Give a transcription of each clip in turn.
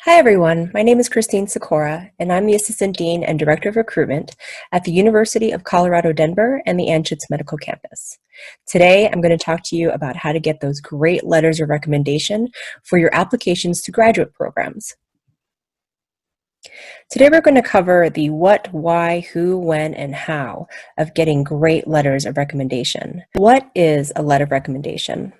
Hi everyone, my name is Christine Sikora, and I'm the Assistant Dean and Director of Recruitment at the University of Colorado Denver and the Anschutz Medical Campus. Today I'm going to talk to you about how to get those great letters of recommendation for your applications to graduate programs. Today we're going to cover the what, why, who, when, and how of getting great letters of recommendation. What is a letter of recommendation?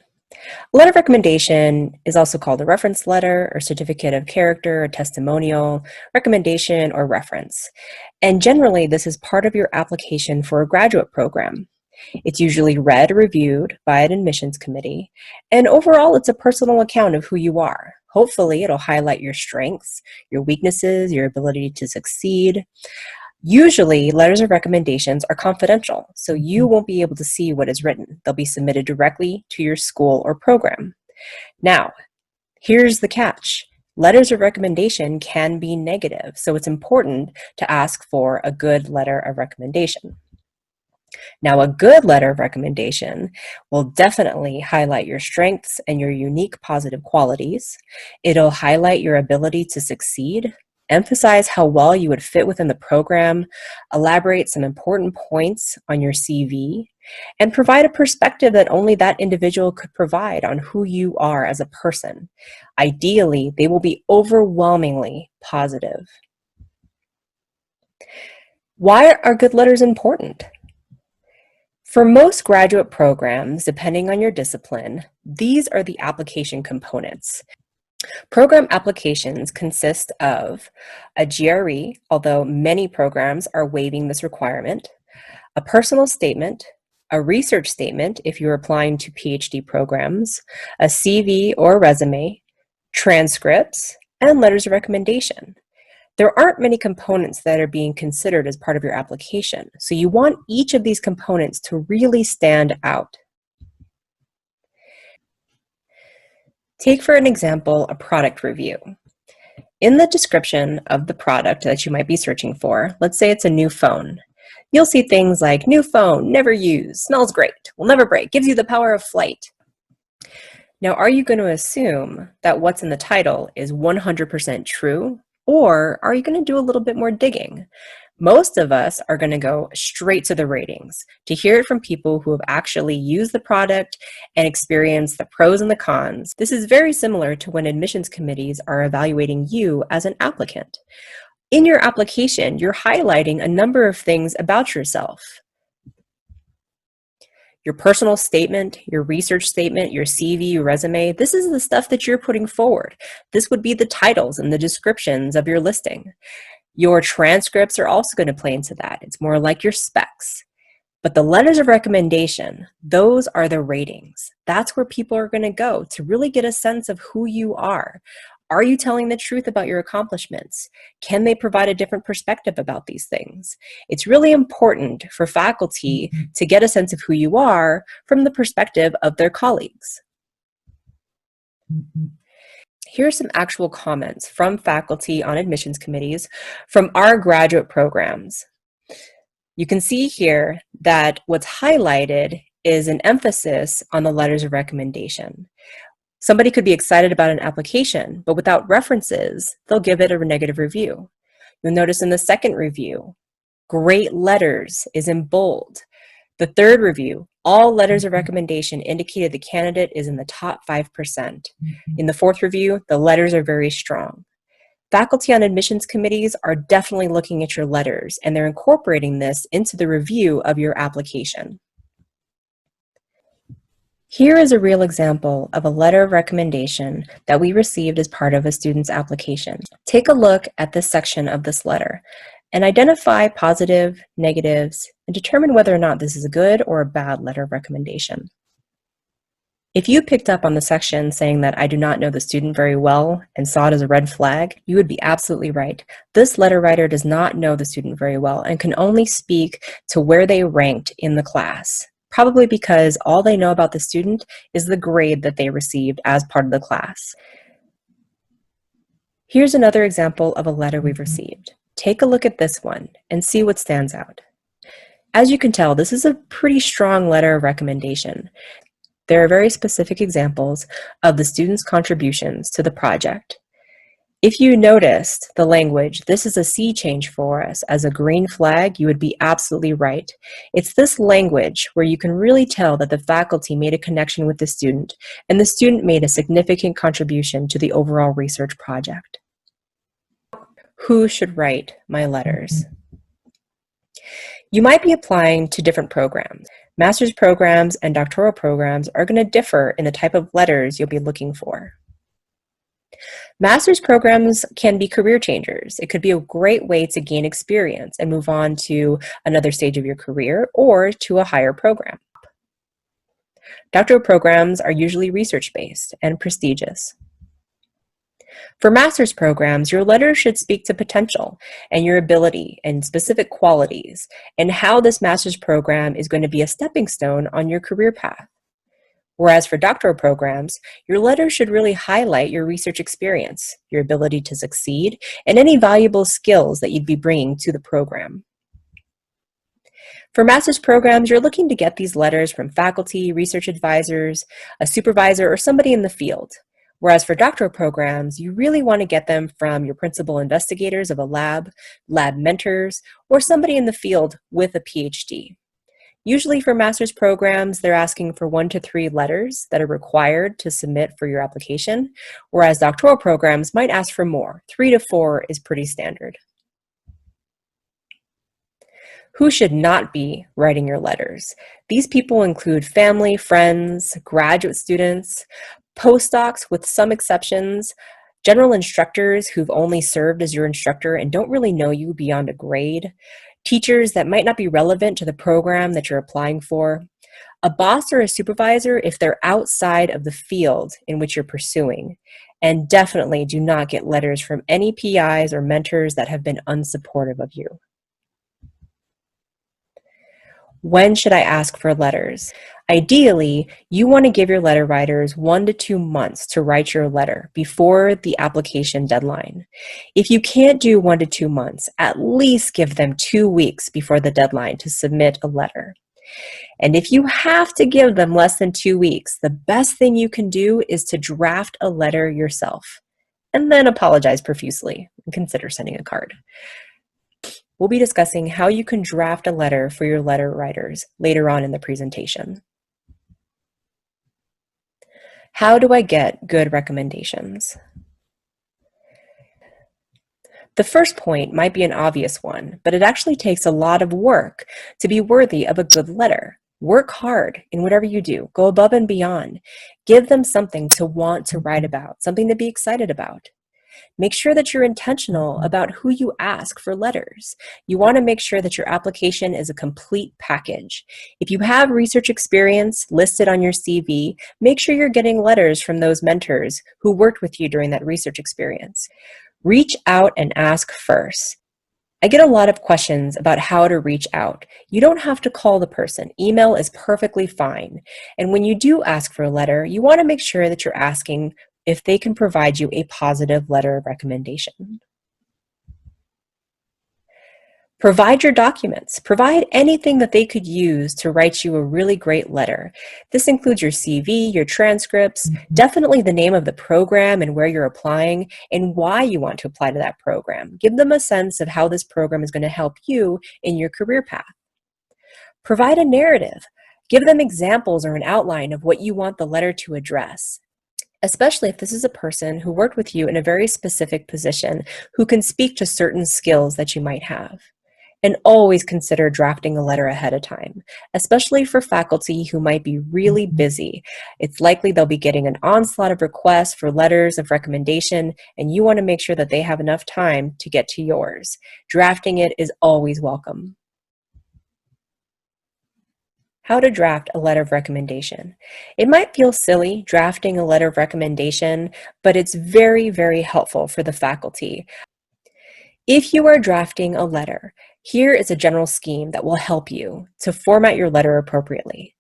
A letter of recommendation is also called a reference letter or certificate of character, a testimonial, recommendation, or reference. And generally, this is part of your application for a graduate program. It's usually read or reviewed by an admissions committee, and overall, it's a personal account of who you are. Hopefully, it'll highlight your strengths, your weaknesses, your ability to succeed. Usually, letters of recommendations are confidential, so you won't be able to see what is written. They'll be submitted directly to your school or program. Now, here's the catch. Letters of recommendation can be negative, so it's important to ask for a good letter of recommendation. Now, a good letter of recommendation will definitely highlight your strengths and your unique positive qualities. It'll highlight your ability to succeed, emphasize how well you would fit within the program, elaborate some important points on your CV, and provide a perspective that only that individual could provide on who you are as a person. Ideally, they will be overwhelmingly positive. Why are good letters important? For most graduate programs, depending on your discipline, these are the application components. Program applications consist of a GRE, although many programs are waiving this requirement, a personal statement, a research statement if you're applying to PhD programs, a CV or resume, transcripts, and letters of recommendation. There aren't many components that are being considered as part of your application, so you want each of these components to really stand out. Take, for an example, a product review. In the description of the product that you might be searching for, let's say it's a new phone. You'll see things like new phone, never used, smells great, will never break, gives you the power of flight. Now, are you going to assume that what's in the title is 100% true, or are you going to do a little bit more digging? Most of us are going to go straight to the ratings to hear it from people who have actually used the product and experienced the pros and the cons. This is very similar to when admissions committees are evaluating you as an applicant. In your application, you're highlighting a number of things about yourself. Your personal statement, your research statement, your CV, your resume, this is the stuff that you're putting forward. This would be the titles and the descriptions of your listing. Your transcripts are also going to play into that. It's more like your specs. But the letters of recommendation, those are the ratings. That's where people are going to go to really get a sense of who you are. Are you telling the truth about your accomplishments? Can they provide a different perspective about these things? It's really important for faculty to get a sense of who you are from the perspective of their colleagues. Here are some actual comments from faculty on admissions committees from our graduate programs. You can see here that what's highlighted is an emphasis on the letters of recommendation. Somebody could be excited about an application, but without references, they'll give it a negative review. You'll notice in the second review, great letters is in bold. The third review, all letters of recommendation indicated the candidate is in the top 5%. In the fourth review, the letters are very strong. Faculty on admissions committees are definitely looking at your letters, and they're incorporating this into the review of your application. Here is a real example of a letter of recommendation that we received as part of a student's application. Take a look at this section of this letter and identify positive, negatives, and determine whether or not this is a good or a bad letter of recommendation. If you picked up on the section saying that I do not know the student very well and saw it as a red flag, you would be absolutely right. This letter writer does not know the student very well and can only speak to where they ranked in the class, probably because all they know about the student is the grade that they received as part of the class. Here's another example of a letter we've received. Take a look at this one and see what stands out. As you can tell, this is a pretty strong letter of recommendation. There are very specific examples of the student's contributions to the project. If you noticed the language, "This is a sea change for us," as a green flag, you would be absolutely right. It's this language where you can really tell that the faculty made a connection with the student, and the student made a significant contribution to the overall research project. Who should write my letters? You might be applying to different programs. Master's programs and doctoral programs are going to differ in the type of letters you'll be looking for. Master's programs can be career changers. It could be a great way to gain experience and move on to another stage of your career or to a higher program. Doctoral programs are usually research-based and prestigious. For master's programs, your letter should speak to potential and your ability and specific qualities and how this master's program is going to be a stepping stone on your career path. Whereas for doctoral programs, your letter should really highlight your research experience, your ability to succeed, and any valuable skills that you'd be bringing to the program. For master's programs, you're looking to get these letters from faculty, research advisors, a supervisor, or somebody in the field. Whereas for doctoral programs, you really want to get them from your principal investigators of a lab mentors, or somebody in the field with a PhD. Usually for master's programs, they're asking for 1 to 3 letters that are required to submit for your application, whereas doctoral programs might ask for more. 3 to 4 is pretty standard. Who should not be writing your letters? These people include family, friends, graduate students, postdocs with some exceptions, general instructors who've only served as your instructor and don't really know you beyond a grade, teachers that might not be relevant to the program that you're applying for, a boss or a supervisor if they're outside of the field in which you're pursuing, and definitely do not get letters from any PIs or mentors that have been unsupportive of you. When should I ask for letters? Ideally, you want to give your letter writers 1 to 2 months to write your letter before the application deadline. If you can't do 1 to 2 months, at least give them 2 weeks before the deadline to submit a letter. And if you have to give them less than 2 weeks, the best thing you can do is to draft a letter yourself, and then apologize profusely and consider sending a card. We'll be discussing how you can draft a letter for your letter writers later on in the presentation. How do I get good recommendations? The first point might be an obvious one, but it actually takes a lot of work to be worthy of a good letter. Work hard in whatever you do. Go above and beyond. Give them something to want to write about, something to be excited about. Make sure that you're intentional about who you ask for letters. You want to make sure that your application is a complete package. If you have research experience listed on your CV, make sure you're getting letters from those mentors who worked with you during that research experience. Reach out and ask first. I get a lot of questions about how to reach out. You don't have to call the person. Email is perfectly fine. And when you do ask for a letter, you want to make sure that you're asking if they can provide you a positive letter of recommendation. Provide your documents. Provide anything that they could use to write you a really great letter. This includes your CV, your transcripts, definitely the name of the program and where you're applying and why you want to apply to that program. Give them a sense of how this program is going to help you in your career path. Provide a narrative. Give them examples or an outline of what you want the letter to address, especially if this is a person who worked with you in a very specific position who can speak to certain skills that you might have. And always consider drafting a letter ahead of time, especially for faculty who might be really busy. It's likely they'll be getting an onslaught of requests for letters of recommendation, and you want to make sure that they have enough time to get to yours. Drafting it is always welcome. How to draft a letter of recommendation. It might feel silly drafting a letter of recommendation, but it's very, very helpful for the faculty. If you are drafting a letter, here is a general scheme that will help you to format your letter appropriately.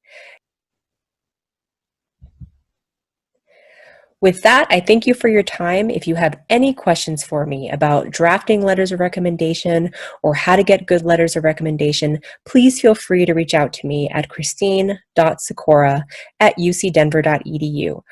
With that, I thank you for your time. If you have any questions for me about drafting letters of recommendation or how to get good letters of recommendation, please feel free to reach out to me at christine.sikora@ucdenver.edu.